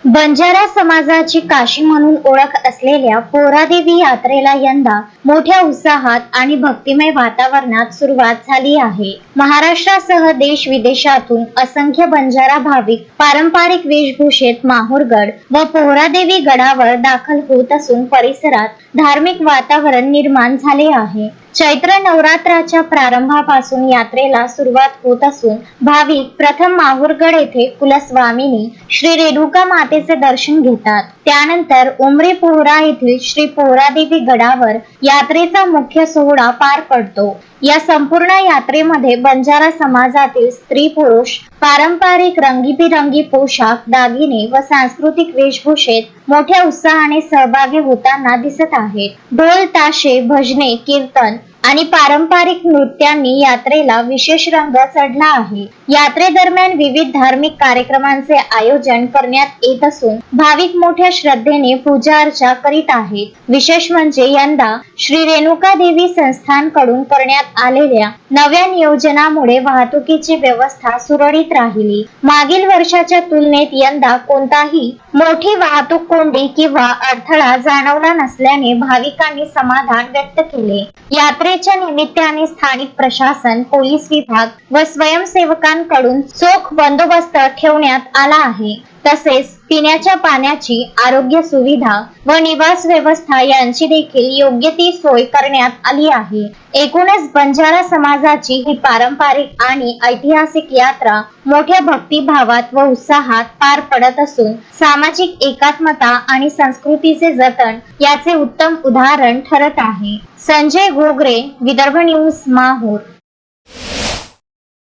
बंजारा समाजाची काशी म्हणून ओळख असलेल्या पोहरादेवी यात्रेला यंदा मोठ्या उत्साहात आणि भक्तिमय वातावरणात सुरुवात झाली आहे. महाराष्ट्रासह देश विदेशातून असंख्य बंजारा भाविक पारंपरिक वेशभूषेत माहूरगड व पोहरादेवी गडावर दाखल होत असून परिसरात धार्मिक वातावरण निर्माण झाले आहे. चैत्र नवरात्राच्या प्रारंभापासून यात्रेला सुरुवात होत असून भाविक प्रथम माहूरगड येथे कुलस्वामिनी श्री रेणुका मातेचे दर्शन घेतात. त्यानंतर उमरी पोहरा येथील श्री पोहरादेवी गडावर यात्रेचा मुख्य सोहळा पार पडतो. या संपूर्ण यात्रेमध्ये बंजारा समाजातील स्त्री पुरुष पारंपरिक रंगीबिरंगी पोशाख, दागिने व सांस्कृतिक वेशभूषेत मोठ्या उत्साहाने सहभागी होताना दिसत आहेत. ढोल, ताशे, भजने, कीर्तन आणि पारंपरिक नृत्यांनी यात्रेला विशेष रंग चढला आहे. यात्रेदरम्यान विविध धार्मिक कार्यक्रमांचे आयोजन करण्यात येत असून भाविक मोठ्या श्रद्धेने पूजा अर्चा करीत आहेत. विशेष म्हणजे यंदा श्री रेणुका देवी संस्थानकडून करण्यात आलेल्या नव्या नियोजनामुळे वाहतुकीची व्यवस्था सुरळीत राहिली. मागील वर्षाच्या तुलनेत यंदा कोणताही मोठी वाहतूक कोंडी किंवा अडथळा जाणवला नसल्याने भाविकांनी समाधान व्यक्त केले. यात्रेच्या निमित्ताने स्थानिक प्रशासन, पोलीस विभाग व स्वयंसेवकांकडून चोख बंदोबस्त ठेवण्यात आला आहे. तसेच पिण्याच्या पाण्याची, आरोग्य सुविधा व निवास व्यवस्था यांची देखील योग्य ती सोय करण्यात आली आहे. एकूणच बंजारा समाजाची ही पारंपरिक आणि ऐतिहासिक यात्रा मोठ्या भक्तिभावात व उत्साहात पार पडत असून सामाजिक एकात्मता आणि संस्कृतीचे जतन याचे उत्तम उदाहरण ठरत आहे. संजय घोगरे, विदर्भ न्यूज, माहूर.